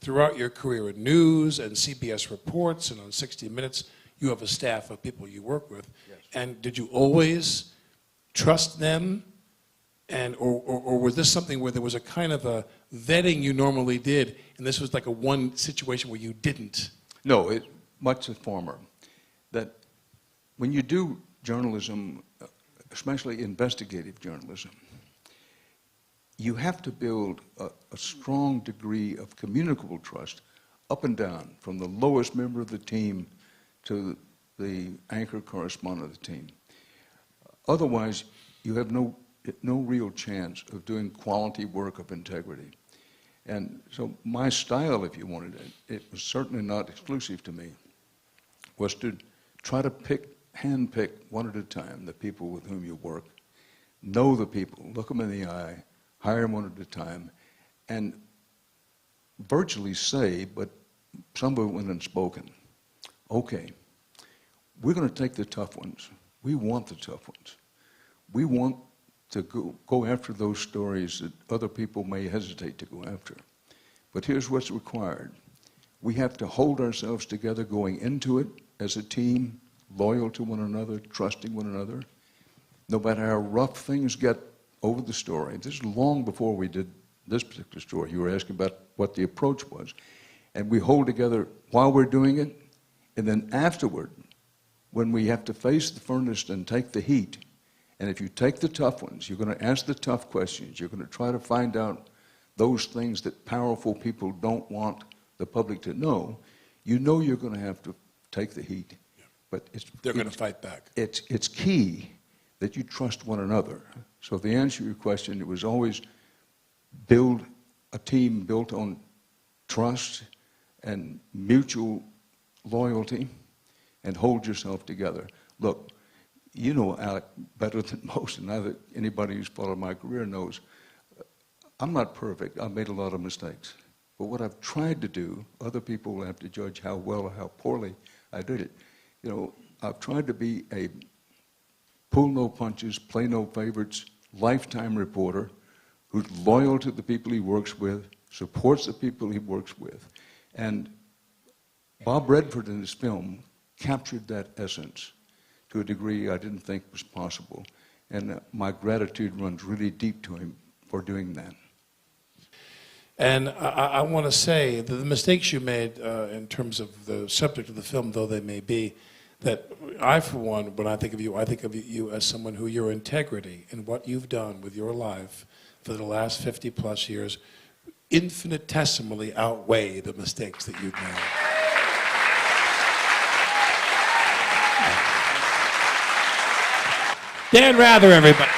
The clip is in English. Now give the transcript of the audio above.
throughout your career in news and CBS Reports and on 60 Minutes, you have a staff of people you work with. Yes. And did you always trust them? And, or was this something where there was a kind of a vetting you normally did, and this was like a one situation where you didn't? No, much the former. That when you do journalism, especially investigative journalism, you have to build a strong degree of communicable trust up and down, from the lowest member of the team to the anchor correspondent of the team. Otherwise, you have no real chance of doing quality work of integrity. And so my style, if you wanted it was certainly not exclusive to me, was to try to handpick one at a time the people with whom you work, know the people, look them in the eye, hire them one at a time, and virtually say, but some of it went unspoken, okay, we're going to take the tough ones. We want the tough ones. We want to go after those stories that other people may hesitate to go after. But here's what's required. We have to hold ourselves together going into it as a team, loyal to one another, trusting one another. No matter how rough things get over the story. This is long before we did this particular story. You were asking about what the approach was. And we hold together while we're doing it, and then afterward, when we have to face the furnace and take the heat, and if you take the tough ones, you're going to ask the tough questions, you're going to try to find out those things that powerful people don't want the public to know, you know you're going to have to take the heat. Yeah. But They're going to fight back. It's key that you trust one another. So the answer to your question, it was always build a team built on trust and mutual loyalty, and hold yourself together. Look, you know Alec better than most, and now that anybody who's followed my career knows, I'm not perfect. I've made a lot of mistakes. But what I've tried to do, other people will have to judge how well or how poorly I did it. You know, I've tried to be a pull no punches, play no favorites, lifetime reporter who's loyal to the people he works with, supports the people he works with. And Bob Redford in his film captured that essence to a degree I didn't think was possible. And my gratitude runs really deep to him for doing that. And I want to say that the mistakes you made in terms of the subject of the film, though they may be, that I, for one, when I think of you as someone who your integrity and what you've done with your life for the last 50 plus years infinitesimally outweigh the mistakes that you've made. Dan Rather, everybody.